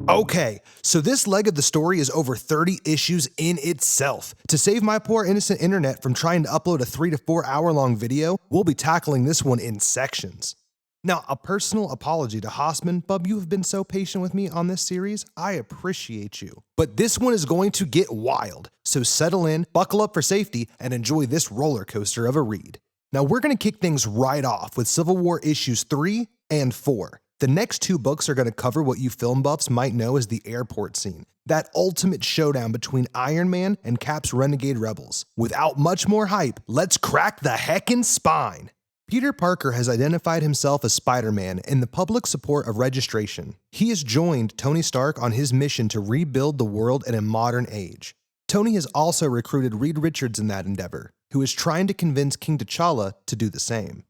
Okay, so this leg of the story is over 30 issues in itself. To save my poor innocent internet from trying to upload a 3 to 4 hour long video, we'll be tackling this one in sections. Now, a personal apology to Hossman. Bub, you have been so patient with me on this series. I appreciate you. But this one is going to get wild, so settle in, buckle up for safety, and enjoy this roller coaster of a read. Now, we're going to kick things right off with Civil War issues 3 and 4. The next two books are going to cover what you film buffs might know as the airport scene, that ultimate showdown between Iron Man and Cap's renegade rebels. Without much more hype, let's crack the heckin' spine! Peter Parker has identified himself as Spider-Man in the public support of registration. He has joined Tony Stark on his mission to rebuild the world in a modern age. Tony has also recruited Reed Richards in that endeavor, who is trying to convince King T'Challa to do the same.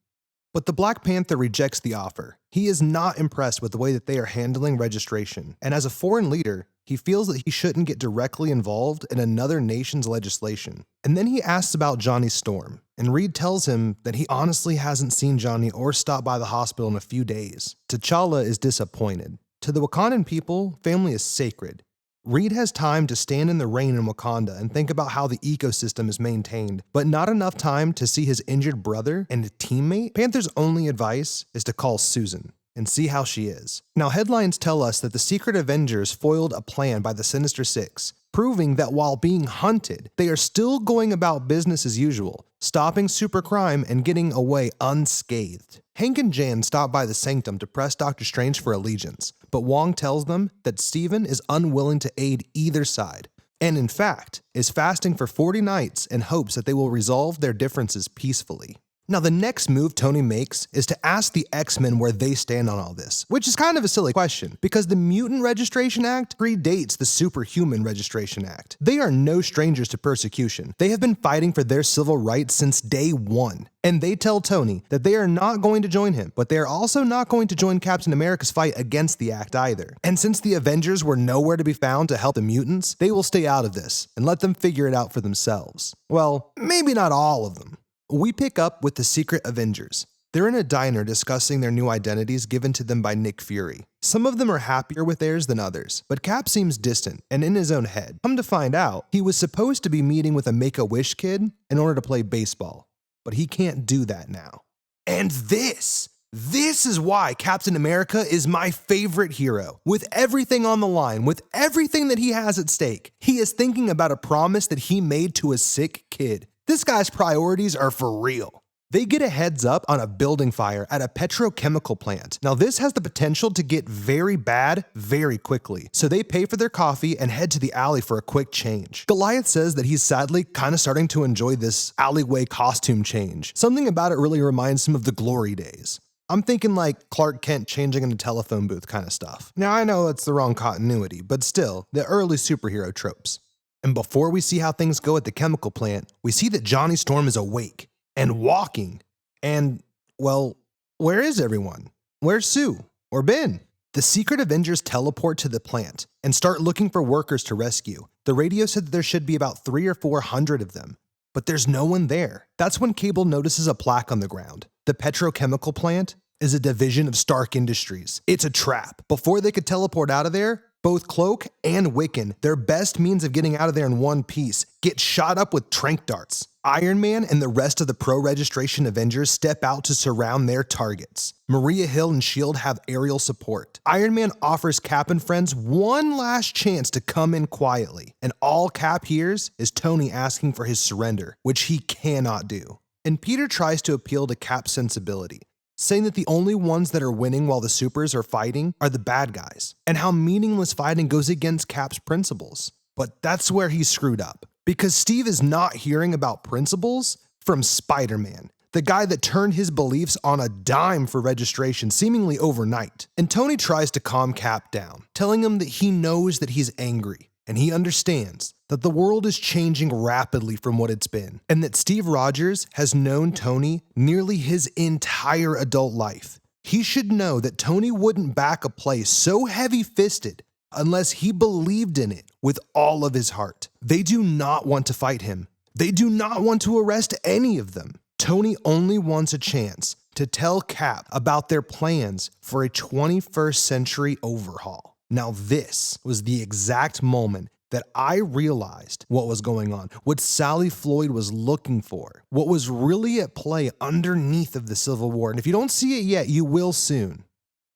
But the Black Panther rejects the offer. He is not impressed with the way that they are handling registration, and as a foreign leader, he feels that he shouldn't get directly involved in another nation's legislation. And then he asks about Johnny Storm, and Reed tells him that he honestly hasn't seen Johnny or stopped by the hospital in a few days. T'Challa is disappointed. To the Wakandan people, family is sacred. Reed has time to stand in the rain in Wakanda and think about how the ecosystem is maintained, but not enough time to see his injured brother and a teammate. Panther's only advice is to call Susan and see how she is. Now, headlines tell us that the Secret Avengers foiled a plan by the Sinister Six, proving that while being hunted, they are still going about business as usual, stopping supercrime and getting away unscathed. Hank and Jan stop by the Sanctum to press Doctor Strange for allegiance, but Wong tells them that Stephen is unwilling to aid either side, and in fact, is fasting for 40 nights in hopes that they will resolve their differences peacefully. Now, the next move Tony makes is to ask the X-Men where they stand on all this, which is kind of a silly question, because the Mutant Registration Act predates the Superhuman Registration Act. They are no strangers to persecution. They have been fighting for their civil rights since day one. And they tell Tony that they are not going to join him, but they are also not going to join Captain America's fight against the act either. And since the Avengers were nowhere to be found to help the mutants, they will stay out of this and let them figure it out for themselves. Well, maybe not all of them. We pick up with the Secret Avengers. They're in a diner discussing their new identities given to them by Nick Fury. Some of them are happier with theirs than others, but Cap seems distant and in his own head. Come to find out, he was supposed to be meeting with a Make-A-Wish kid in order to play baseball, but he can't do that now. And this is why Captain America is my favorite hero. With everything on the line, with everything that he has at stake, he is thinking about a promise that he made to a sick kid. This guy's priorities are for real. They get a heads up on a building fire at a petrochemical plant. Now, this has the potential to get very bad very quickly, so they pay for their coffee and head to the alley for a quick change. Goliath says that he's sadly kind of starting to enjoy this alleyway costume change. Something about it really reminds him of the glory days. I'm thinking like Clark Kent changing in a telephone booth kind of stuff. Now, I know it's the wrong continuity, but still, the early superhero tropes. And before we see how things go at the chemical plant, we see that Johnny Storm is awake and walking. And, well, where is everyone? Where's Sue? Or Ben? The Secret Avengers teleport to the plant and start looking for workers to rescue. The radio said that there should be about 300 or 400 of them, but there's no one there. That's when Cable notices a plaque on the ground. The petrochemical plant is a division of Stark Industries. It's a trap. Before they could teleport out of there, both Cloak and Wiccan, their best means of getting out of there in one piece, get shot up with tranq darts. Iron Man and the rest of the pro-registration Avengers step out to surround their targets. Maria Hill and S.H.I.E.L.D. have aerial support. Iron Man offers Cap and friends one last chance to come in quietly, and all Cap hears is Tony asking for his surrender, which he cannot do. And Peter tries to appeal to Cap's sensibility, saying that the only ones that are winning while the supers are fighting are the bad guys, and how meaningless fighting goes against Cap's principles. But that's where he's screwed up, because Steve is not hearing about principles from Spider-Man, the guy that turned his beliefs on a dime for registration seemingly overnight. And Tony tries to calm Cap down, telling him that he knows that he's angry, and he understands that the world is changing rapidly from what it's been, and that Steve Rogers has known Tony nearly his entire adult life. He should know that Tony wouldn't back a play so heavy-fisted unless he believed in it with all of his heart. They do not want to fight him. They do not want to arrest any of them. Tony only wants a chance to tell Cap about their plans for a 21st century overhaul. Now this was the exact moment that I realized what was going on, what Sally Floyd was looking for, what was really at play underneath of the Civil War. And if you don't see it yet, you will soon.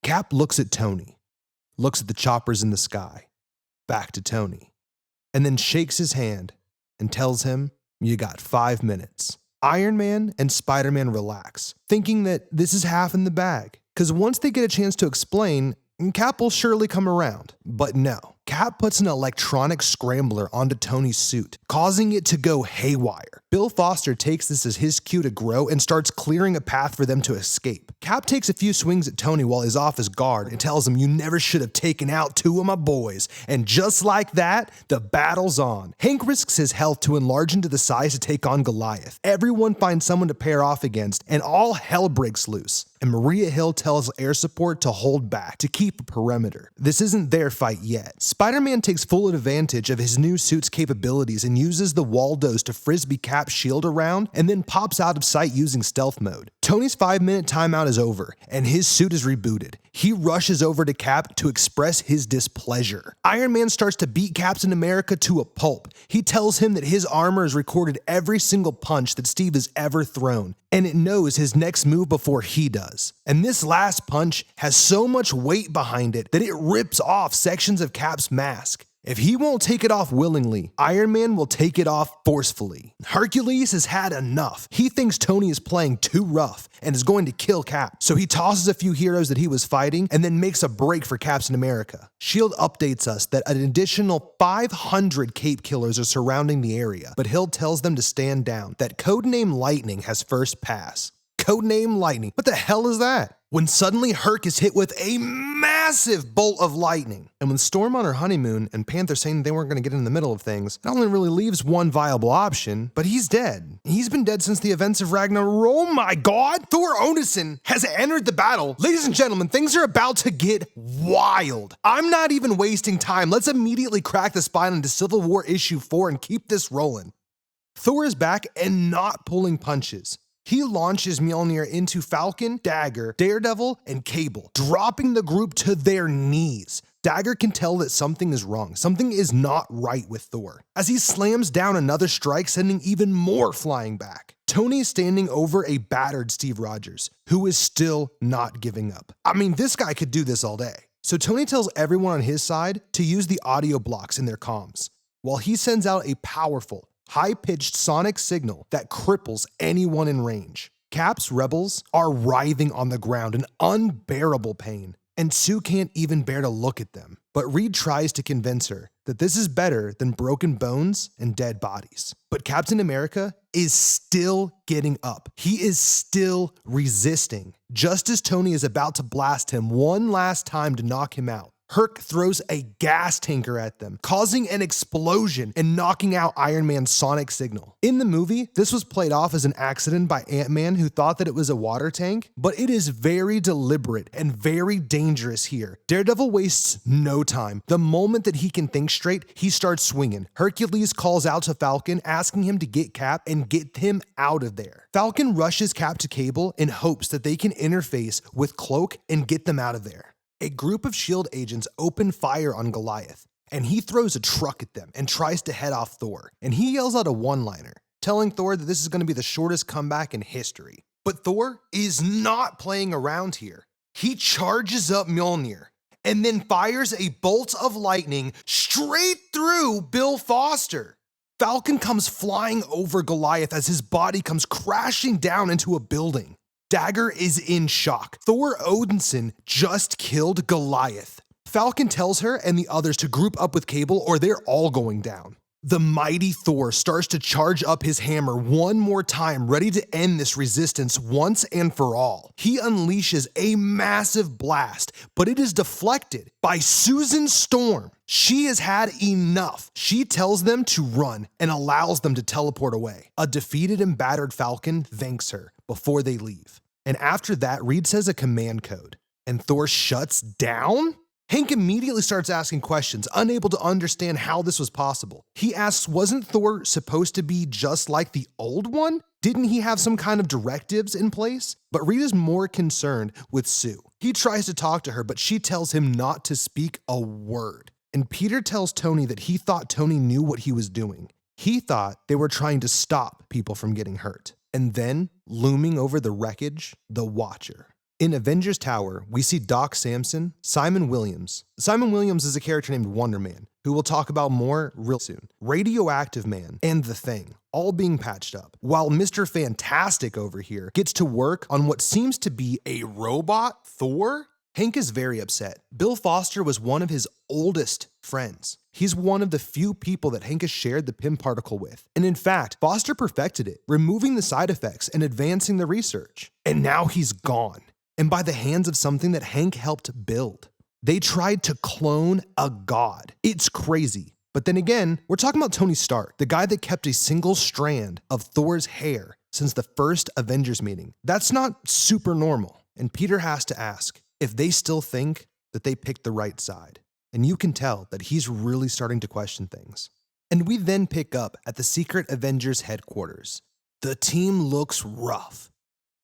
Cap looks at Tony, looks at the choppers in the sky, back to Tony, and then shakes his hand and tells him, "You got 5 minutes." Iron Man and Spider-Man relax, thinking that this is half in the bag, because once they get a chance to explain, Cap will surely come around. But no, Cap puts an electronic scrambler onto Tony's suit, causing it to go haywire. Bill Foster takes this as his cue to grow and starts clearing a path for them to escape. Cap takes a few swings at Tony while he's off his guard and tells him, "You never should have taken out 2 of my boys." And just like that, the battle's on. Hank risks his health to enlarge into the size to take on Goliath. Everyone finds someone to pair off against, and all hell breaks loose. And Maria Hill tells air support to hold back, to keep a perimeter. This isn't their fight yet. Spider-Man takes full advantage of his new suit's capabilities and uses the Waldos to frisbee Cap's shield around and then pops out of sight using stealth mode. Tony's 5-minute timeout is over and his suit is rebooted. He rushes over to Cap to express his displeasure. Iron Man starts to beat Captain America to a pulp. He tells him that his armor has recorded every single punch that Steve has ever thrown, and it knows his next move before he does. And this last punch has so much weight behind it that it rips off sections of Cap's mask. If he won't take it off willingly, Iron Man will take it off forcefully. Hercules has had enough. He thinks Tony is playing too rough and is going to kill Cap. So he tosses a few heroes that he was fighting and then makes a break for Captain America. S.H.I.E.L.D. updates us that an additional 500 Cape Killers are surrounding the area, but Hill tells them to stand down, that Codename Lightning has first pass. Codename Lightning. What the hell is that? When suddenly Herc is hit with a massive bolt of lightning. And when Storm on her honeymoon and Panther saying they weren't going to get in the middle of things, it only really leaves one viable option, but he's dead. He's been dead since the events of Ragnarok. Oh my god! Thor Odinson has entered the battle. Ladies and gentlemen, things are about to get wild. I'm not even wasting time. Let's immediately crack the spine into Civil War issue 4 and keep this rolling. Thor is back and not pulling punches. He launches Mjolnir into Falcon, Dagger, Daredevil, and Cable, dropping the group to their knees. Dagger can tell that something is wrong. Something is not right with Thor, as he slams down another strike, sending even more flying back. Tony is standing over a battered Steve Rogers, who is still not giving up. I mean, this guy could do this all day. So Tony tells everyone on his side to use the audio blocks in their comms, while he sends out a powerful, high-pitched sonic signal that cripples anyone in range. Cap's rebels are writhing on the ground in unbearable pain, and Sue can't even bear to look at them. But Reed tries to convince her that this is better than broken bones and dead bodies. But Captain America is still getting up. He is still resisting. Just as Tony is about to blast him one last time to knock him out, Herc throws a gas tanker at them, causing an explosion and knocking out Iron Man's sonic signal. In the movie, this was played off as an accident by Ant-Man, who thought that it was a water tank, but it is very deliberate and very dangerous here. Daredevil wastes no time. The moment that he can think straight, he starts swinging. Hercules calls out to Falcon, asking him to get Cap and get him out of there. Falcon rushes Cap to Cable in hopes that they can interface with Cloak and get them out of there. A group of S.H.I.E.L.D. agents open fire on Goliath, and he throws a truck at them and tries to head off Thor. And he yells out a one-liner, telling Thor that this is going to be the shortest comeback in history. But Thor is not playing around here. He charges up Mjolnir and then fires a bolt of lightning straight through Bill Foster. Falcon comes flying over Goliath as his body comes crashing down into a building. Dagger is in shock. Thor Odinson just killed Goliath. Falcon tells her and the others to group up with Cable or they're all going down. The mighty Thor starts to charge up his hammer one more time, ready to end this resistance once and for all. He unleashes a massive blast, but it is deflected by Susan Storm. She has had enough. She tells them to run and allows them to teleport away. A defeated and battered Falcon thanks her before they leave. And after that, Reed says a command code, and Thor shuts down? Hank immediately starts asking questions, unable to understand how this was possible. He asks, wasn't Thor supposed to be just like the old one? Didn't he have some kind of directives in place? But Reed is more concerned with Sue. He tries to talk to her, but she tells him not to speak a word. And Peter tells Tony that he thought Tony knew what he was doing. He thought they were trying to stop people from getting hurt. And then, looming over the wreckage, the Watcher. In Avengers Tower, we see Doc Samson, Simon Williams. Simon Williams is a character named Wonder Man, who we'll talk about more real soon. Radioactive Man and The Thing, all being patched up, while Mr. Fantastic over here gets to work on what seems to be a robot Thor. Hank is very upset. Bill Foster was one of his oldest friends. He's one of the few people that Hank has shared the Pym particle with. And in fact, Foster perfected it, removing the side effects and advancing the research. And now he's gone. And by the hands of something that Hank helped build. They tried to clone a god. It's crazy. But then again, we're talking about Tony Stark, the guy that kept a single strand of Thor's hair since the first Avengers meeting. That's not super normal. And Peter has to ask if they still think that they picked the right side. And you can tell that he's really starting to question things. And we then pick up at the Secret Avengers headquarters. The team looks rough.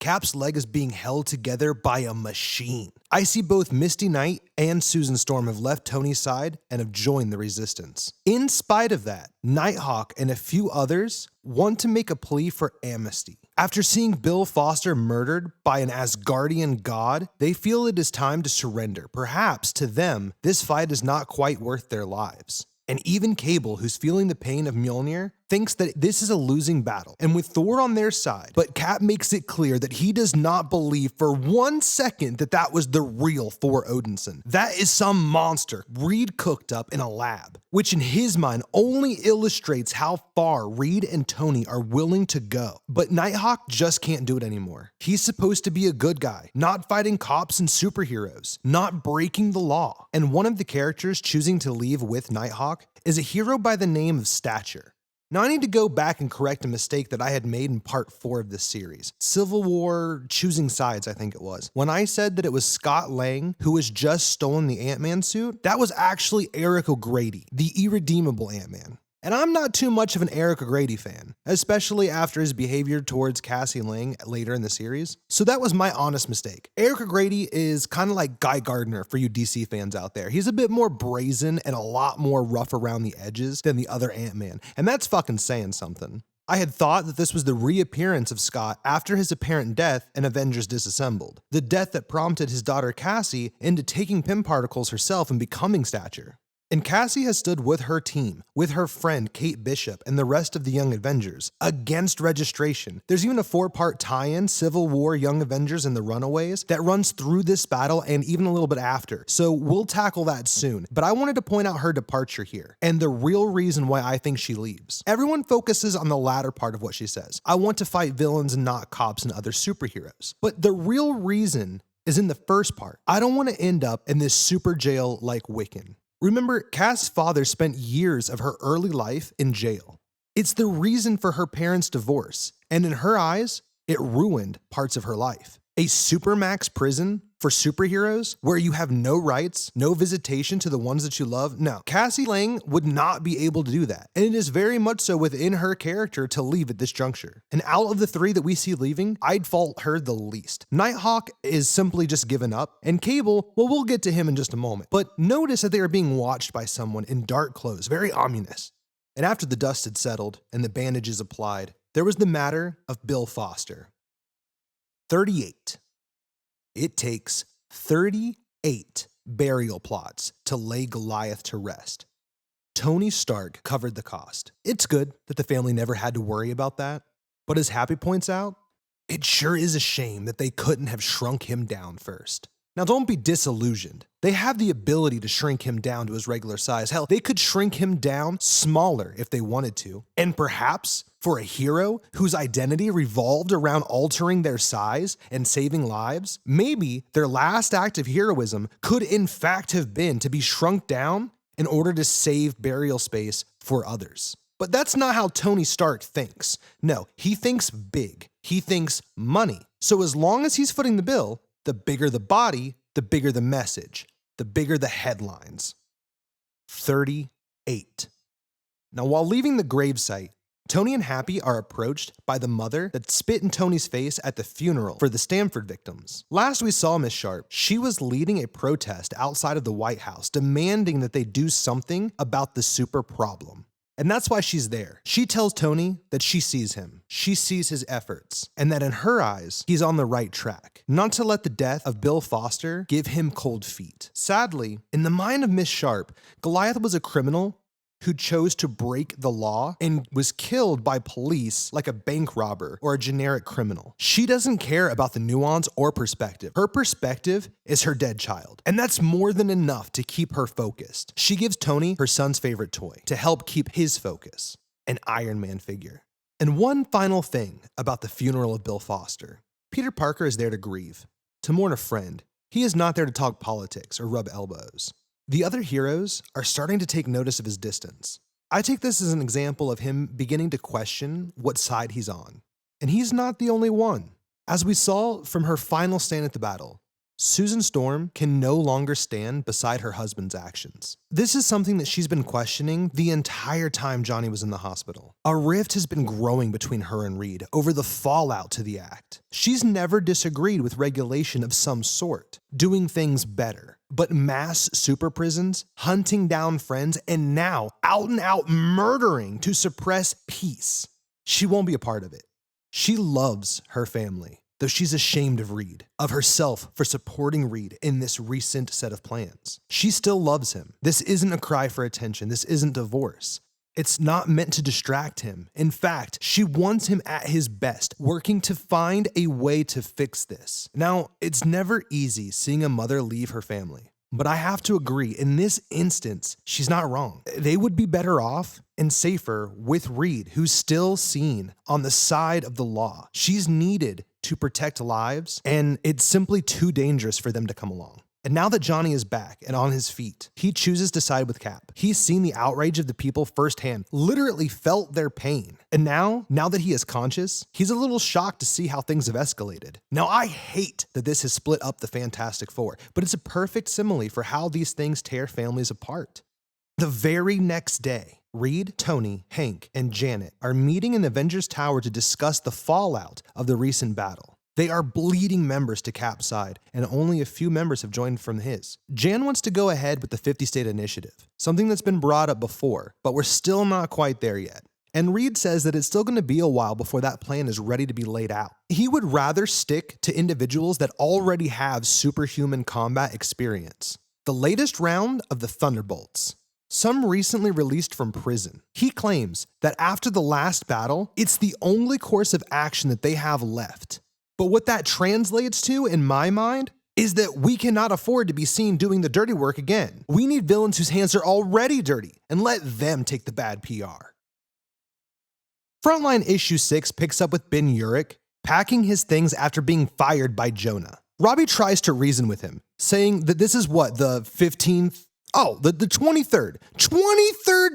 Cap's leg is being held together by a machine. I see both Misty Knight and Susan Storm have left Tony's side and have joined the resistance. In spite of that, Nighthawk and a few others want to make a plea for amnesty. After seeing Bill Foster murdered by an Asgardian god, they feel it is time to surrender. Perhaps to them, this fight is not quite worth their lives. And even Cable, who's feeling the pain of Mjolnir, thinks that this is a losing battle. And with Thor on their side, but Cap makes it clear that he does not believe for 1 second that that was the real Thor Odinson. That is some monster Reed cooked up in a lab, which in his mind only illustrates how far Reed and Tony are willing to go. But Nighthawk just can't do it anymore. He's supposed to be a good guy, not fighting cops and superheroes, not breaking the law. And one of the characters choosing to leave with Nighthawk is a hero by the name of Stature. Now I need to go back and correct a mistake that I had made in part 4 of this series. Civil War Choosing Sides, I think it was. When I said that it was Scott Lang who was just stolen the Ant-Man suit, that was actually Eric O'Grady, the irredeemable Ant-Man. And I'm not too much of an Eric O'Grady fan, especially after his behavior towards Cassie Lang later in the series. So that was my honest mistake. Eric O'Grady is kind of like Guy Gardner for you DC fans out there. He's a bit more brazen and a lot more rough around the edges than the other Ant-Man, and that's fucking saying something. I had thought that this was the reappearance of Scott after his apparent death in Avengers Disassembled, the death that prompted his daughter Cassie into taking Pym particles herself and becoming Stature. And Cassie has stood with her team, with her friend Kate Bishop and the rest of the Young Avengers, against registration. There's even a 4-part tie-in, Civil War, Young Avengers, and the Runaways, that runs through this battle and even a little bit after. So we'll tackle that soon. But I wanted to point out her departure here, and the real reason why I think she leaves. Everyone focuses on the latter part of what she says. I want to fight villains and not cops and other superheroes. But the real reason is in the first part. I don't want to end up in this super jail like Wiccan. Remember, Cass's father spent years of her early life in jail. It's the reason for her parents' divorce, and in her eyes, it ruined parts of her life. A supermax prison for superheroes where you have no rights, no visitation to the ones that you love? No, Cassie Lang would not be able to do that. And it is very much so within her character to leave at this juncture. And out of the 3 that we see leaving, I'd fault her the least. Nighthawk is simply just given up, and Cable, well, we'll get to him in just a moment. But notice that they are being watched by someone in dark clothes, very ominous. And after the dust had settled and the bandages applied, there was the matter of Bill Foster. 38. It takes 38 burial plots to lay Goliath to rest. Tony Stark covered the cost. It's good that the family never had to worry about that. But as Happy points out, it sure is a shame that they couldn't have shrunk him down first. Now don't be disillusioned. They have the ability to shrink him down to his regular size. Hell, they could shrink him down smaller if they wanted to. And perhaps for a hero whose identity revolved around altering their size and saving lives, maybe their last act of heroism could in fact have been to be shrunk down in order to save burial space for others. But that's not how Tony Stark thinks. No, he thinks big. He thinks money. So as long as he's footing the bill, the bigger the body, the bigger the message, the bigger the headlines. 38. Now, while leaving the gravesite, Tony and Happy are approached by the mother that spit in Tony's face at the funeral for the Stanford victims. Last we saw Miss Sharp, she was leading a protest outside of the White House, demanding that they do something about the super problem. And that's why she's there. She tells Tony that she sees him, she sees his efforts, and that in her eyes, he's on the right track. Not to let the death of Bill Foster give him cold feet. Sadly, in the mind of Miss Sharp, Goliath was a criminal who chose to break the law and was killed by police like a bank robber or a generic criminal. She doesn't care about the nuance or perspective. Her perspective is her dead child, and that's more than enough to keep her focused. She gives Tony her son's favorite toy to help keep his focus, an Iron Man figure. And one final thing about the funeral of Bill Foster. Peter Parker is there to grieve, to mourn a friend. He is not there to talk politics or rub elbows. The other heroes are starting to take notice of his distance. I take this as an example of him beginning to question what side he's on. And he's not the only one. As we saw from her final stand at the battle, Susan Storm can no longer stand beside her husband's actions. This is something that she's been questioning the entire time Johnny was in the hospital. A rift has been growing between her and Reed over the fallout to the act. She's never disagreed with regulation of some sort, doing things better. But mass super prisons, hunting down friends, and now out and out murdering to suppress peace. She won't be a part of it. She loves her family, though she's ashamed of Reed, of herself for supporting Reed in this recent set of plans. She still loves him. This isn't a cry for attention. This isn't divorce. It's not meant to distract him. In fact, she wants him at his best, working to find a way to fix this. Now, it's never easy seeing a mother leave her family, but I have to agree, in this instance, she's not wrong. They would be better off and safer with Reed, who's still seen on the side of the law. She's needed to protect lives, and it's simply too dangerous for them to come along. And now that Johnny is back and on his feet, he chooses to side with Cap. He's seen the outrage of the people firsthand, literally felt their pain. And now that he is conscious, he's a little shocked to see how things have escalated. Now, I hate that this has split up the Fantastic Four, but it's a perfect simile for how these things tear families apart. The very next day, Reed, Tony, Hank, and Janet are meeting in Avengers Tower to discuss the fallout of the recent battle. They are bleeding members to Cap's side, and only a few members have joined from his. Jan wants to go ahead with the 50-state initiative, something that's been brought up before, but we're still not quite there yet. And Reed says that it's still going to be a while before that plan is ready to be laid out. He would rather stick to individuals that already have superhuman combat experience. The latest round of the Thunderbolts, some recently released from prison. He claims that after the last battle, it's the only course of action that they have left. But what that translates to, in my mind, is that we cannot afford to be seen doing the dirty work again. We need villains whose hands are already dirty, and let them take the bad PR. Frontline Issue 6 picks up with Ben Urich packing his things after being fired by Jonah. Robbie tries to reason with him, saying that this is the 15th? Oh, the 23rd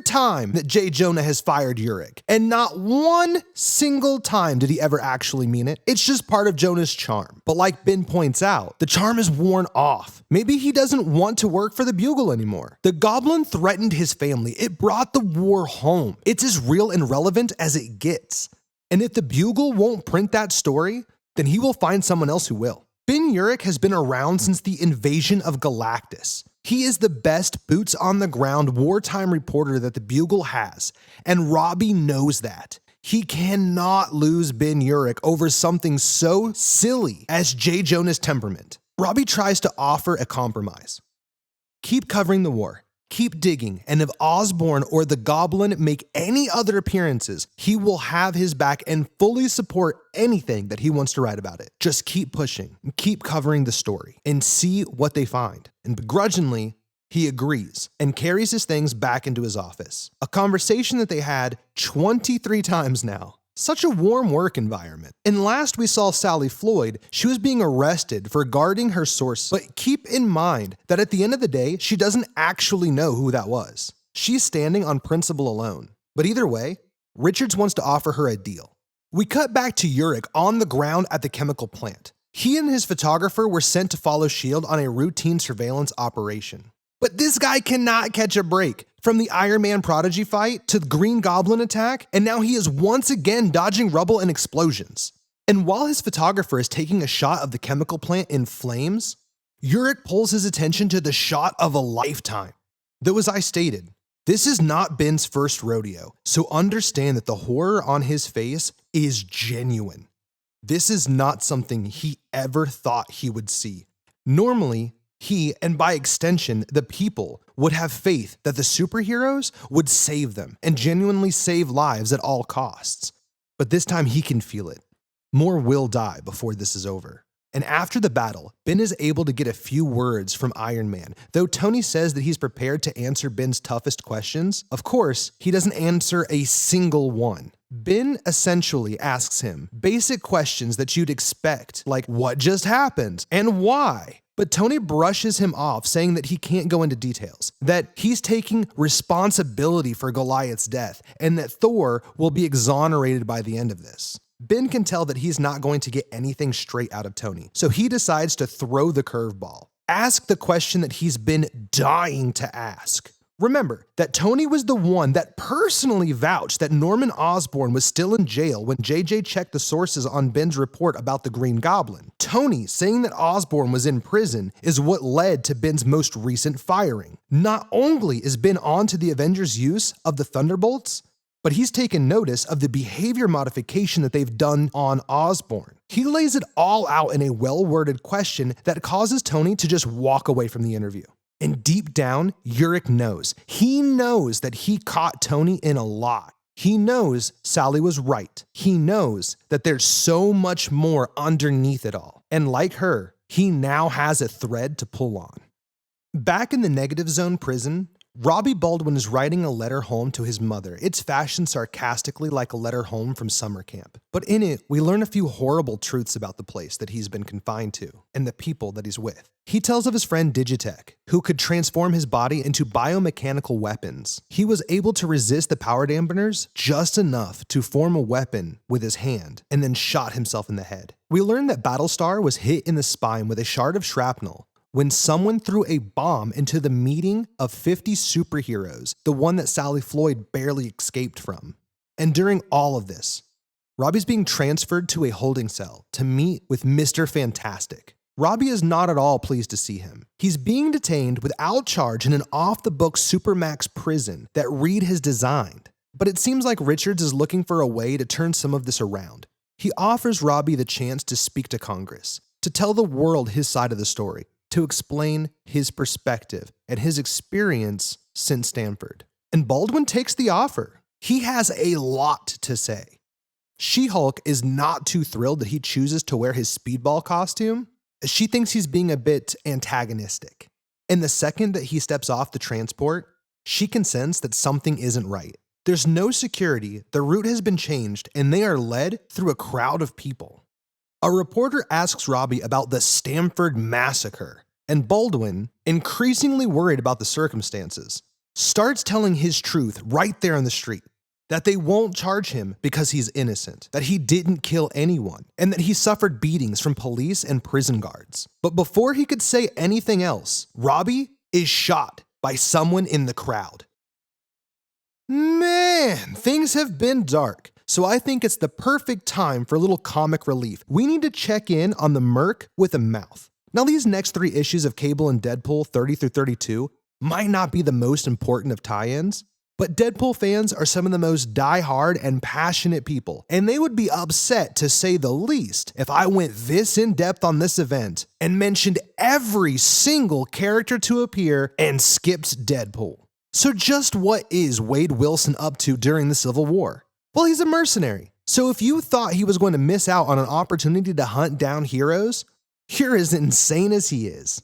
time that J. Jonah has fired Urich. And not one single time did he ever actually mean it. It's just part of Jonah's charm. But like Ben points out, the charm is worn off. Maybe he doesn't want to work for the Bugle anymore. The Goblin threatened his family. It brought the war home. It's as real and relevant as it gets. And if the Bugle won't print that story, then he will find someone else who will. Ben Urich has been around since the invasion of Galactus. He is the best boots-on-the-ground wartime reporter that the Bugle has, and Robbie knows that. He cannot lose Ben Urich over something so silly as J. Jonah's temperament. Robbie tries to offer a compromise. Keep covering the war. Keep digging, and if Osborn or the Goblin make any other appearances, he will have his back and fully support anything that he wants to write about it. Just keep pushing, and keep covering the story, and see what they find. And begrudgingly, he agrees and carries his things back into his office. A conversation that they had 23 times now. Such a warm work environment. And last we saw Sally Floyd, she was being arrested for guarding her source. But keep in mind that at the end of the day, she doesn't actually know who that was. She's standing on principle alone. But either way, Richards wants to offer her a deal. We cut back to Urich on the ground at the chemical plant. He and his photographer were sent to follow S.H.I.E.L.D. on a routine surveillance operation. But this guy cannot catch a break. From the Iron Man Prodigy fight to the Green Goblin attack, and now he is once again dodging rubble and explosions. And while his photographer is taking a shot of the chemical plant in flames, Urich pulls his attention to the shot of a lifetime. Though as I stated, this is not Ben's first rodeo, so understand that the horror on his face is genuine. This is not something he ever thought he would see. Normally, he, and by extension, the people, would have faith that the superheroes would save them and genuinely save lives at all costs. But this time he can feel it. More will die before this is over. And after the battle, Ben is able to get a few words from Iron Man. Though Tony says that he's prepared to answer Ben's toughest questions, of course, he doesn't answer a single one. Ben essentially asks him basic questions that you'd expect, like what just happened and why? But Tony brushes him off, saying that he can't go into details, that he's taking responsibility for Goliath's death, and that Thor will be exonerated by the end of this. Ben can tell that he's not going to get anything straight out of Tony, so he decides to throw the curveball. Ask the question that he's been dying to ask. Remember that Tony was the one that personally vouched that Norman Osborn was still in jail when JJ checked the sources on Ben's report about the Green Goblin. Tony saying that Osborn was in prison is what led to Ben's most recent firing. Not only is Ben on to the Avengers' use of the Thunderbolts, but he's taken notice of the behavior modification that they've done on Osborn. He lays it all out in a well-worded question that causes Tony to just walk away from the interview. And deep down, Urich knows. He knows that he caught Tony in a lie. He knows Sally was right. He knows that there's so much more underneath it all. And like her, he now has a thread to pull on. Back in the Negative Zone prison, Robbie Baldwin is writing a letter home to his mother. It's fashioned sarcastically like a letter home from summer camp. But in it, we learn a few horrible truths about the place that he's been confined to and the people that he's with. He tells of his friend Digitech, who could transform his body into biomechanical weapons. He was able to resist the power dampeners just enough to form a weapon with his hand and then shot himself in the head. We learn that Battlestar was hit in the spine with a shard of shrapnel when someone threw a bomb into the meeting of 50 superheroes, the one that Sally Floyd barely escaped from. And during all of this, Robbie's being transferred to a holding cell to meet with Mr. Fantastic. Robbie is not at all pleased to see him. He's being detained without charge in an off-the-books Supermax prison that Reed has designed. But it seems like Richards is looking for a way to turn some of this around. He offers Robbie the chance to speak to Congress, to tell the world his side of the story, to explain his perspective and his experience since Stanford. And Baldwin takes the offer. He has a lot to say. She-Hulk is not too thrilled that he chooses to wear his speedball costume. She thinks he's being a bit antagonistic. And the second that he steps off the transport, she can sense that something isn't right. There's no security, the route has been changed, and they are led through a crowd of people. A reporter asks Robbie about the Stanford massacre, and Baldwin, increasingly worried about the circumstances, starts telling his truth right there on the street, that they won't charge him because he's innocent, that he didn't kill anyone, and that he suffered beatings from police and prison guards. But before he could say anything else, Robbie is shot by someone in the crowd. Man, things have been dark. So I think it's the perfect time for a little comic relief. We need to check in on the Merc with a mouth. Now, these next 3 issues of Cable and Deadpool 30 through 32 might not be the most important of tie-ins, but Deadpool fans are some of the most die-hard and passionate people, and they would be upset, to say the least, if I went this in-depth on this event and mentioned every single character to appear and skipped Deadpool. So just what is Wade Wilson up to during the Civil War? Well, he's a mercenary. So if you thought he was going to miss out on an opportunity to hunt down heroes, you're as insane as he is.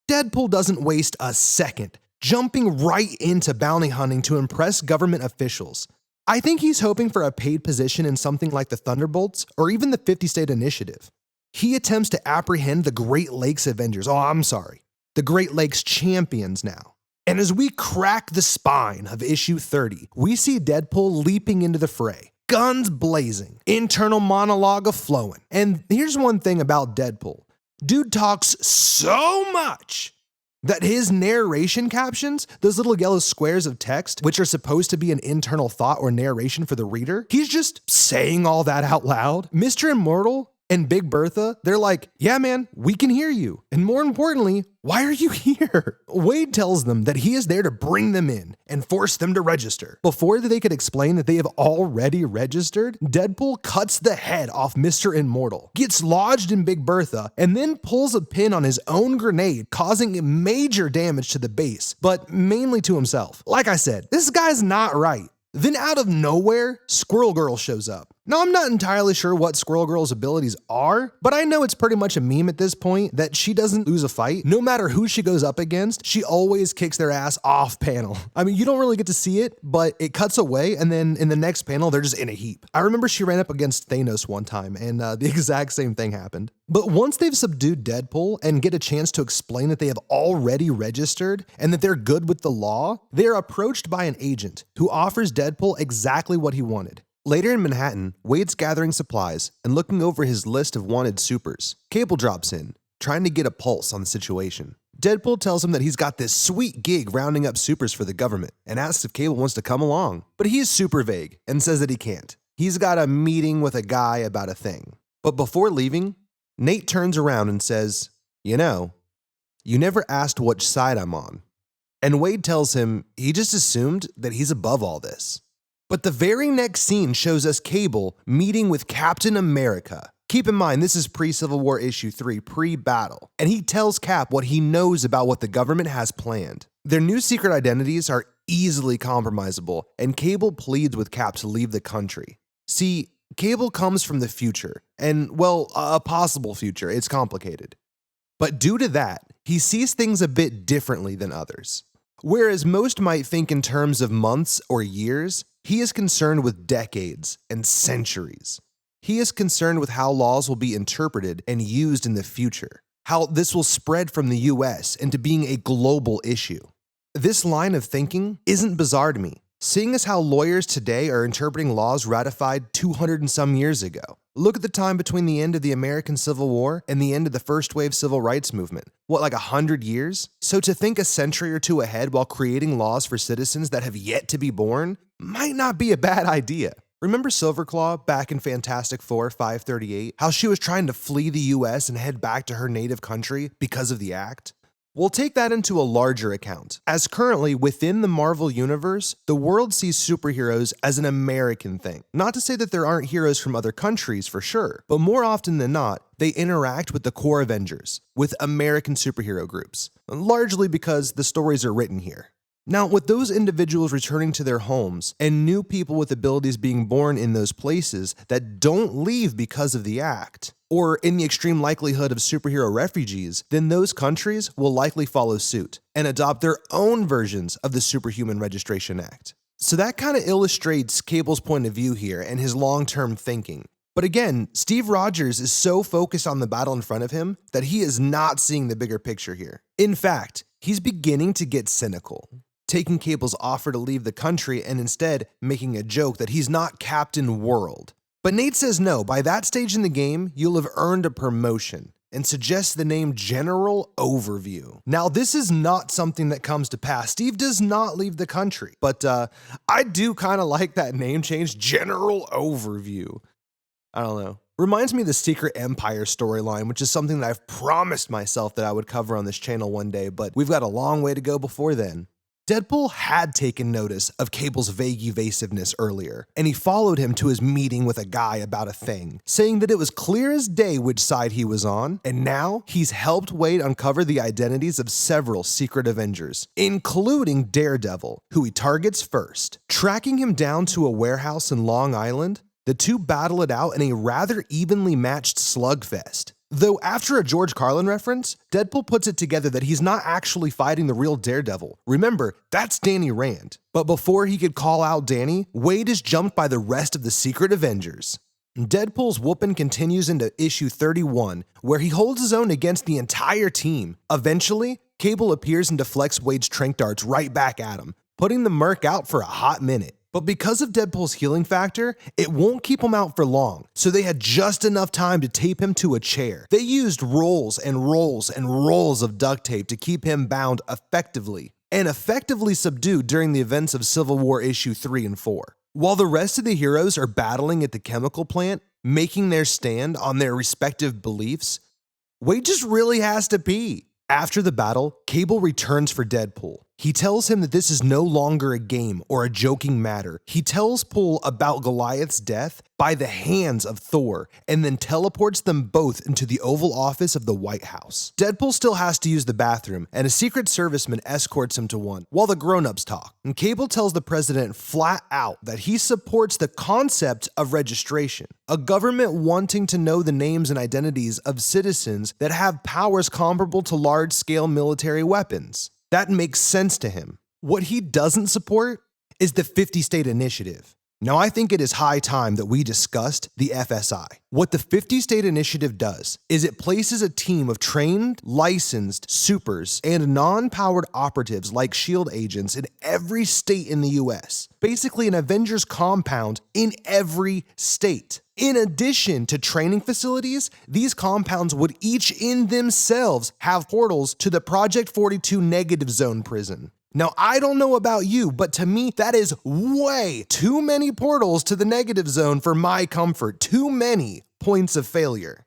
Deadpool doesn't waste a second, jumping right into bounty hunting to impress government officials. I think he's hoping for a paid position in something like the Thunderbolts or even the 50-state initiative. He attempts to apprehend the Great Lakes Avengers. The Great Lakes Champions now. And as we crack the spine of issue 30, we see Deadpool leaping into the fray, guns blazing, internal monologue flowing. And here's one thing about Deadpool. Dude talks so much, That his narration captions, those little yellow squares of text, which are supposed to be an internal thought or narration for the reader, he's just saying all that out loud. Mr. Immortal and Big Bertha, they're like, yeah, man, we can hear you. And more importantly, why are you here? Wade tells them that he is there to bring them in and force them to register. Before they could explain that they have already registered, Deadpool cuts the head off Mr. Immortal, gets lodged in Big Bertha, and then pulls a pin on his own grenade, causing major damage to the base, but mainly to himself. Like I said, this guy's not right. Then out of nowhere, Squirrel Girl shows up. Now, I'm not entirely sure what Squirrel Girl's abilities are, but I know it's pretty much a meme at this point that she doesn't lose a fight. No matter who she goes up against, she always kicks their ass off panel. I mean, you don't really get to see it, but it cuts away, and then in the next panel, they're just in a heap. I remember she ran up against Thanos one time, and the exact same thing happened. But once they've subdued Deadpool and get a chance to explain that they have already registered and that they're good with the law, they are approached by an agent who offers Deadpool exactly what he wanted. Later in Manhattan, Wade's gathering supplies and looking over his list of wanted supers. Cable drops in, trying to get a pulse on the situation. Deadpool tells him that he's got this sweet gig rounding up supers for the government and asks if Cable wants to come along. But he's super vague and says that he can't. He's got a meeting with a guy about a thing. But before leaving, Nate turns around and says, you know, you never asked which side I'm on. And Wade tells him he just assumed that he's above all this. But the very next scene shows us Cable meeting with Captain America. Keep in mind, this is pre-Civil War issue 3, pre-battle. And he tells Cap what he knows about what the government has planned. Their new secret identities are easily compromisable, and Cable pleads with Cap to leave the country. See, Cable comes from the future, and, well, a possible future. It's complicated. But due to that, he sees things a bit differently than others. Whereas most might think in terms of months or years, he is concerned with decades and centuries. He is concerned with how laws will be interpreted and used in the future, how this will spread from the US into being a global issue. This line of thinking isn't bizarre to me, seeing as how lawyers today are interpreting laws ratified 200 and some years ago. Look at the time between the end of the American Civil War and the end of the first wave civil rights movement. What, like 100 years? So to think a century or two ahead while creating laws for citizens that have yet to be born might not be a bad idea. Remember Silverclaw back in Fantastic Four 538? How she was trying to flee the US and head back to her native country because of the act? We'll take that into a larger account, as currently within the Marvel Universe, the world sees superheroes as an American thing. Not to say that there aren't heroes from other countries for sure, but more often than not, they interact with the core Avengers, with American superhero groups, largely because the stories are written here. Now, with those individuals returning to their homes and new people with abilities being born in those places that don't leave because of the act, or in the extreme likelihood of superhero refugees, then those countries will likely follow suit and adopt their own versions of the Superhuman Registration Act. So that kind of illustrates Cable's point of view here and his long-term thinking. But again, Steve Rogers is so focused on the battle in front of him that he is not seeing the bigger picture here. In fact, he's beginning to get cynical, taking Cable's offer to leave the country and instead making a joke that he's not Captain World. But Nate says no, by that stage in the game, you'll have earned a promotion, and suggests the name General Overview. Now, this is not something that comes to pass. Steve does not leave the country, but I do kind of like that name change, General Overview. I don't know. Reminds me of the Secret Empire storyline, which is something that I've promised myself that I would cover on this channel one day, but we've got a long way to go before then. Deadpool had taken notice of Cable's vague evasiveness earlier, and he followed him to his meeting with a guy about a thing, saying that it was clear as day which side he was on, and now he's helped Wade uncover the identities of several secret Avengers, including Daredevil, who he targets first. Tracking him down to a warehouse in Long Island, the two battle it out in a rather evenly matched slugfest. Though after a George Carlin reference, Deadpool puts it together that he's not actually fighting the real Daredevil. Remember, that's Danny Rand. But before he could call out Danny, Wade is jumped by the rest of the secret Avengers. Deadpool's whooping continues into issue 31, where he holds his own against the entire team. Eventually, Cable appears and deflects Wade's tranq darts right back at him, putting the merc out for a hot minute. But because of Deadpool's healing factor, it won't keep him out for long, so they had just enough time to tape him to a chair. They used rolls and rolls and rolls of duct tape to keep him bound effectively, and effectively subdued during the events of Civil War issue 3 and 4. While the rest of the heroes are battling at the chemical plant, making their stand on their respective beliefs, Wade just really has to pee. After the battle, Cable returns for Deadpool. He tells him that this is no longer a game or a joking matter. He tells Poole about Goliath's death by the hands of Thor, and then teleports them both into the Oval Office of the White House. Deadpool still has to use the bathroom, and a Secret Serviceman escorts him to one, while the grown-ups talk. And Cable tells the president flat out that he supports the concept of registration, a government wanting to know the names and identities of citizens that have powers comparable to large-scale military weapons. That makes sense to him. What he doesn't support is the 50-state initiative. Now, I think it is high time that we discussed the FSI. What the 50-state initiative does is it places a team of trained, licensed supers and non-powered operatives like SHIELD agents in every state in the US. Basically an Avengers compound in every state. In addition to training facilities, these compounds would each in themselves have portals to the Project 42 Negative Zone prison. Now, I don't know about you, but to me, that is way too many portals to the Negative Zone for my comfort. Too many points of failure.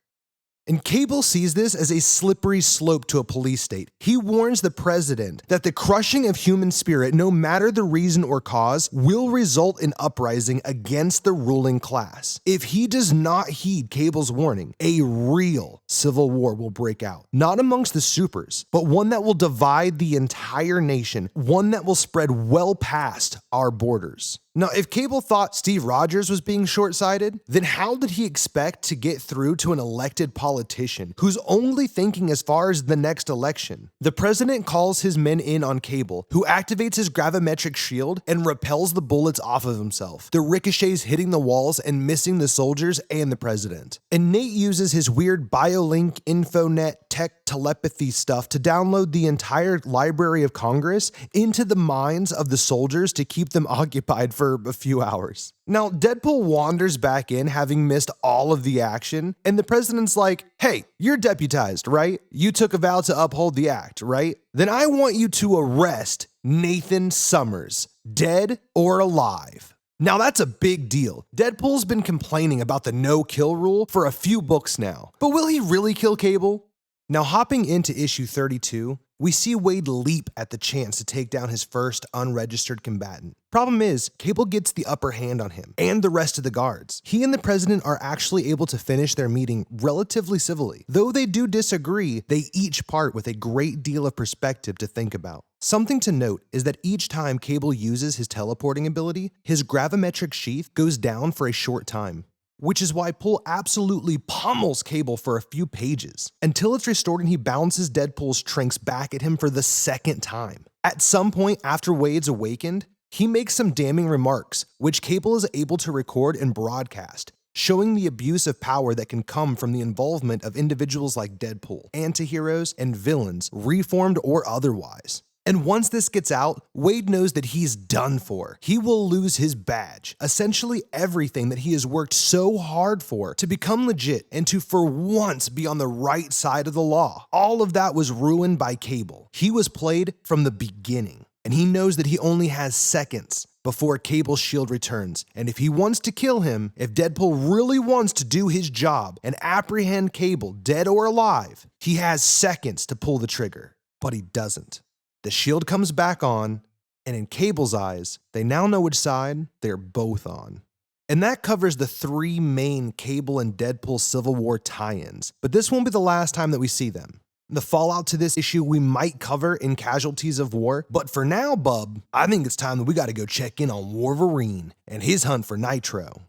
And Cable sees this as a slippery slope to a police state. He warns the president that the crushing of human spirit, no matter the reason or cause, will result in uprising against the ruling class. If he does not heed Cable's warning, a real civil war will break out. Not amongst the supers, but one that will divide the entire nation, one that will spread well past our borders. Now, if Cable thought Steve Rogers was being short-sighted, then how did he expect to get through to an elected politician who's only thinking as far as the next election? The president calls his men in on Cable, who activates his gravimetric shield and repels the bullets off of himself, the ricochets hitting the walls and missing the soldiers and the president. And Nate uses his weird BioLink Infonet tech telepathy stuff to download the entire Library of Congress into the minds of the soldiers to keep them occupied for a few hours. Now, Deadpool wanders back in having missed all of the action, and the president's like, hey, you're deputized, right? You took a vow to uphold the act, right? Then I want you to arrest Nathan Summers, dead or alive. Now that's a big deal. Deadpool's been complaining about the no-kill rule for a few books now, but will he really kill Cable? Now, hopping into issue 32, we see Wade leap at the chance to take down his first unregistered combatant. Problem is, Cable gets the upper hand on him and the rest of the guards. He and the president are actually able to finish their meeting relatively civilly. Though they do disagree, they each part with a great deal of perspective to think about. Something to note is that each time Cable uses his teleporting ability, his gravimetric sheath goes down for a short time, which is why Poole absolutely pummels Cable for a few pages, until it's restored and he bounces Deadpool's trinks back at him for the second time. At some point after Wade's awakened, he makes some damning remarks, which Cable is able to record and broadcast, showing the abuse of power that can come from the involvement of individuals like Deadpool, antiheroes, and villains, reformed or otherwise. And once this gets out, Wade knows that he's done for. He will lose his badge, essentially everything that he has worked so hard for to become legit and to for once be on the right side of the law. All of that was ruined by Cable. He was played from the beginning, and he knows that he only has seconds before Cable's shield returns. And if he wants to kill him, if Deadpool really wants to do his job and apprehend Cable, dead or alive, he has seconds to pull the trigger. But he doesn't. The shield comes back on, and in Cable's eyes, they now know which side they're both on. And that covers the three main Cable and Deadpool Civil War tie-ins, but this won't be the last time that we see them. The fallout to this issue we might cover in Casualties of War, but for now, bub, I think it's time that we gotta go check in on Wolverine and his hunt for Nitro.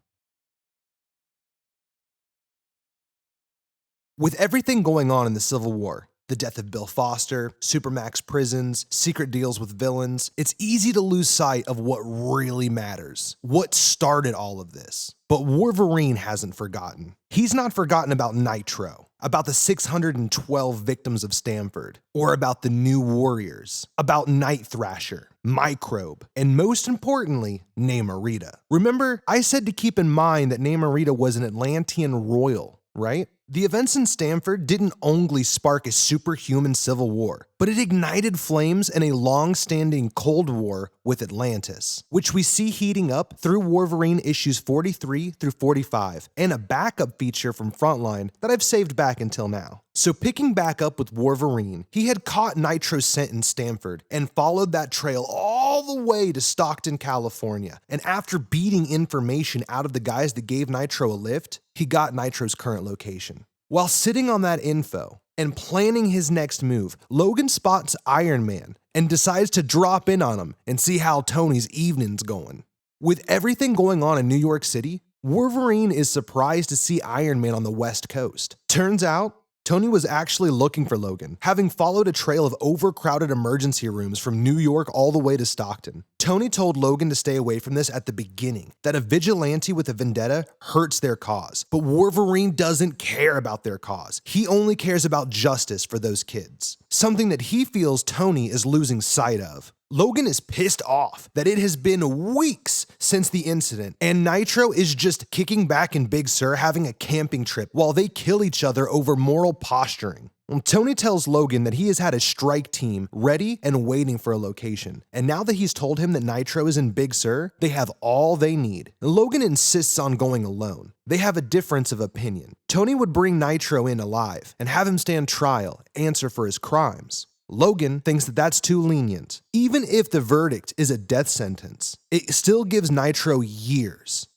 With everything going on in the Civil War, The death of Bill Foster, Supermax prisons, secret deals with villains. It's easy to lose sight of what really matters, what started all of this. But Wolverine hasn't forgotten. He's not forgotten about Nitro, about the 612 victims of Stamford, or about the New Warriors, about Night Thrasher, Microbe, and most importantly, Namorita. Remember, I said to keep in mind that Namorita was an Atlantean royal, right? The events in Stamford didn't only spark a superhuman civil war, but it ignited flames in a long-standing Cold War with Atlantis, which we see heating up through Wolverine issues 43 through 45, and a backup feature from Frontline that I've saved back until now. So picking back up with Wolverine, he had caught Nitro's scent in Stamford and followed that trail all the way to Stockton, California. And after beating information out of the guys that gave Nitro a lift, he got Nitro's current location. While sitting on that info and planning his next move, Logan spots Iron Man and decides to drop in on him and see how Tony's evening's going. With everything going on in New York City, Wolverine is surprised to see Iron Man on the West Coast. Turns out, Tony was actually looking for Logan, having followed a trail of overcrowded emergency rooms from New York all the way to Stockton. Tony told Logan to stay away from this at the beginning, that a vigilante with a vendetta hurts their cause. But Wolverine doesn't care about their cause. He only cares about justice for those kids, something that he feels Tony is losing sight of. Logan is pissed off that it has been weeks since the incident, and Nitro is just kicking back in Big Sur having a camping trip while they kill each other over moral posturing. Tony tells Logan that he has had a strike team ready and waiting for a location, and now that he's told him that Nitro is in Big Sur, they have all they need. Logan insists on going alone. They have a difference of opinion. Tony would bring Nitro in alive and have him stand trial, answer for his crimes. Logan thinks that that's too lenient. Even if the verdict is a death sentence, it still gives Nitro years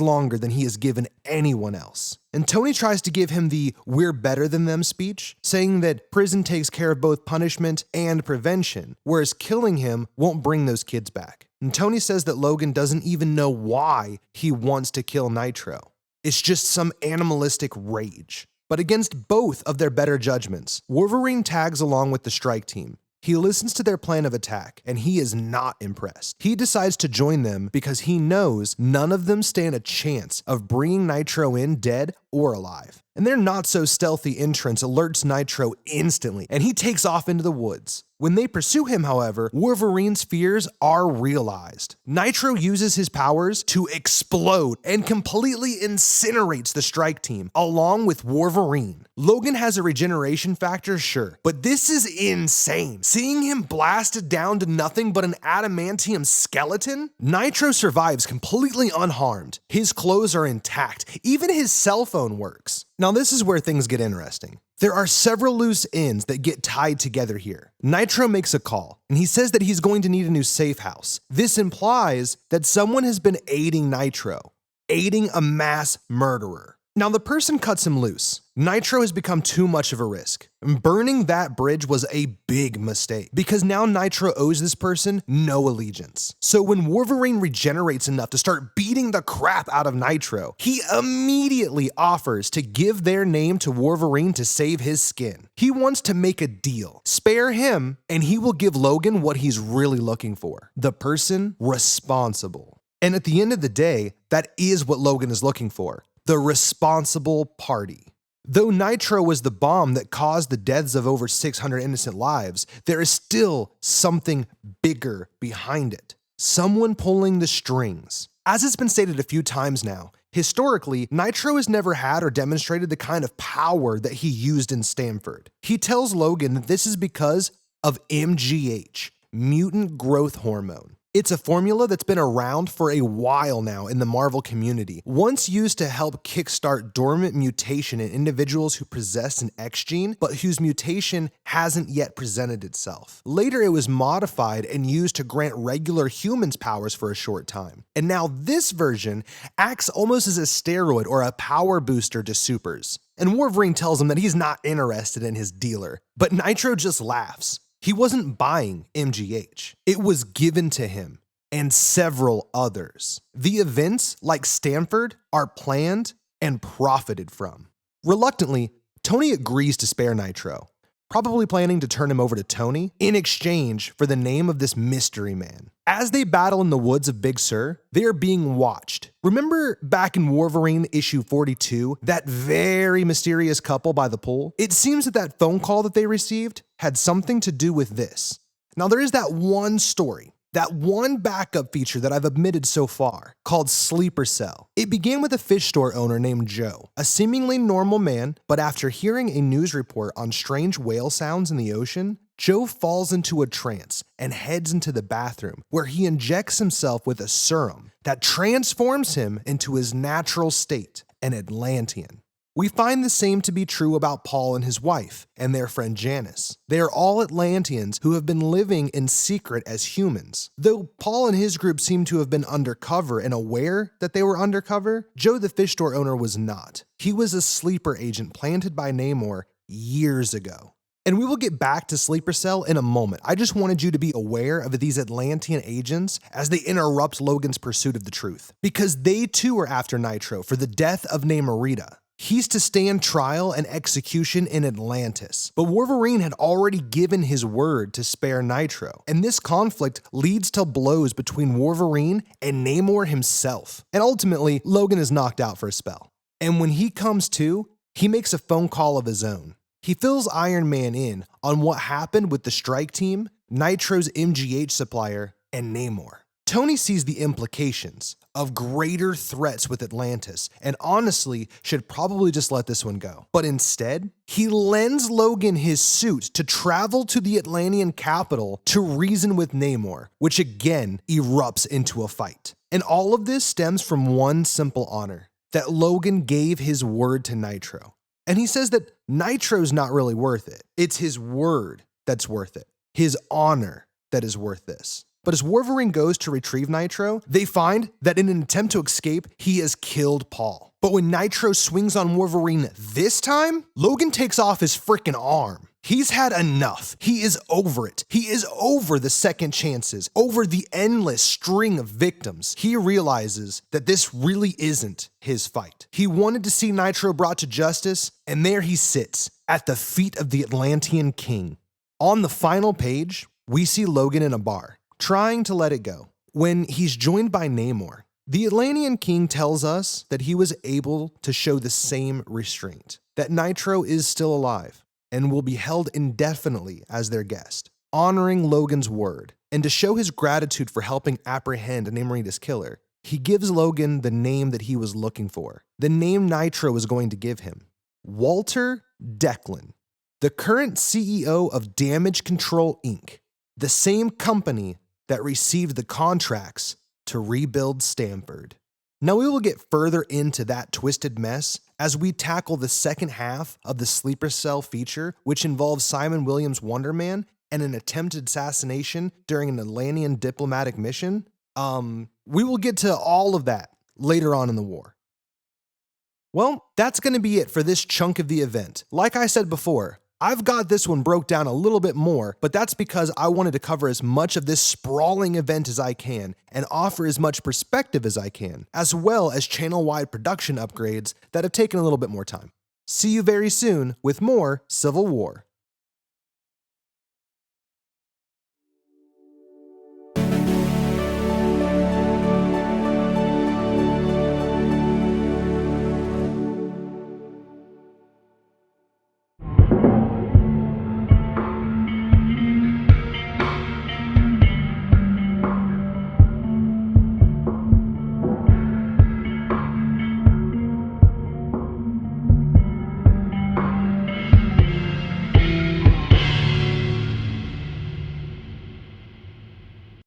longer than he has given anyone else. And Tony tries to give him the "we're better than them" speech, saying that prison takes care of both punishment and prevention, whereas killing him won't bring those kids back. And Tony says that Logan doesn't even know why he wants to kill Nitro. It's just some animalistic rage. But against both of their better judgments, Wolverine tags along with the strike team. He listens to their plan of attack, and he is not impressed. He decides to join them because he knows none of them stand a chance of bringing Nitro in dead or alive. And their not-so-stealthy entrance alerts Nitro instantly, and he takes off into the woods. When they pursue him, however, Wolverine's fears are realized. Nitro uses his powers to explode and completely incinerates the strike team, along with Wolverine. Logan has a regeneration factor, sure, but this is insane. Seeing him blasted down to nothing but an adamantium skeleton? Nitro survives completely unharmed. His clothes are intact. Even his cell phone works. Now this is where things get interesting. There are several loose ends that get tied together here. Nitro makes a call, and he says that he's going to need a new safe house. This implies that someone has been aiding Nitro, aiding a mass murderer. Now the person cuts him loose. Nitro has become too much of a risk. Burning that bridge was a big mistake because now Nitro owes this person no allegiance. So when Wolverine regenerates enough to start beating the crap out of Nitro, he immediately offers to give their name to Wolverine to save his skin. He wants to make a deal. Spare him, and he will give Logan what he's really looking for: the person responsible. And at the end of the day, that is what Logan is looking for: the responsible party. Though Nitro was the bomb that caused the deaths of over 600 innocent lives, there is still something bigger behind it. Someone pulling the strings. As it's been stated a few times now, historically, Nitro has never had or demonstrated the kind of power that he used in Stamford. He tells Logan that this is because of MGH, mutant growth hormone. It's a formula that's been around for a while now in the Marvel community, once used to help kickstart dormant mutation in individuals who possess an X gene, but whose mutation hasn't yet presented itself. Later, it was modified and used to grant regular humans powers for a short time. And now this version acts almost as a steroid or a power booster to supers. And Wolverine tells him that he's not interested in his dealer, but Nitro just laughs. He wasn't buying MGH. It was given to him and several others. The events, like Stamford, are planned and profited from. Reluctantly, Tony agrees to spare Nitro. probably planning to turn him over to Tony in exchange for the name of this mystery man. As they battle in the woods of Big Sur, they are being watched. Remember back in Wolverine issue 42, that very mysterious couple by the pool? It seems that that phone call that they received had something to do with this. Now there is that one story, that one backup feature that I've omitted so far, called Sleeper Cell. It began with a fish store owner named Joe, a seemingly normal man, but after hearing a news report on strange whale sounds in the ocean, Joe falls into a trance and heads into the bathroom, where he injects himself with a serum that transforms him into his natural state, an Atlantean. We find the same to be true about Paul and his wife and their friend Janice. They are all Atlanteans who have been living in secret as humans. Though Paul and his group seem to have been undercover and aware that they were undercover, Joe the fish store owner was not. He was a sleeper agent planted by Namor years ago. And we will get back to Sleeper Cell in a moment. I just wanted you to be aware of these Atlantean agents as they interrupt Logan's pursuit of the truth, because they too are after Nitro for the death of Namorita. He's to stand trial and execution in Atlantis, but Wolverine had already given his word to spare Nitro, and this conflict leads to blows between Wolverine and Namor himself, and ultimately, Logan is knocked out for a spell. And when he comes to, he makes a phone call of his own. He fills Iron Man in on what happened with the strike team, Nitro's MGH supplier, and Namor. Tony sees the implications of greater threats with Atlantis and honestly should probably just let this one go. But instead, he lends Logan his suit to travel to the Atlantean capital to reason with Namor, which again erupts into a fight. And all of this stems from one simple honor, that Logan gave his word to Nitro. And he says that Nitro's not really worth it. It's his word that's worth it. His honor that is worth this. But as Wolverine goes to retrieve Nitro, they find that in an attempt to escape, he has killed Paul. But when Nitro swings on Wolverine this time, Logan takes off his freaking arm. He's had enough. He is over it. He is over the second chances, over the endless string of victims. He realizes that this really isn't his fight. He wanted to see Nitro brought to justice, and there he sits at the feet of the Atlantean king. On the final page, we see Logan in a bar, trying to let it go, when he's joined by Namor. The Atlantean king tells us that he was able to show the same restraint, that Nitro is still alive and will be held indefinitely as their guest, honoring Logan's word. And to show his gratitude for helping apprehend Namorita's killer, he gives Logan the name that he was looking for, the name Nitro is going to give him, Walter Declan, the current CEO of Damage Control Inc., the same company that received the contracts to rebuild Stamford. Now we will get further into that twisted mess as we tackle the second half of the Sleeper Cell feature, which involves Simon Williams' Wonder Man and an attempted assassination during an Atlantean diplomatic mission. We will get to all of that later on in the war. Well, that's going to be it for this chunk of the event. Like I said before, I've got this one broke down a little bit more, but that's because I wanted to cover as much of this sprawling event as I can and offer as much perspective as I can, as well as channel-wide production upgrades that have taken a little bit more time. See you very soon with more Civil War.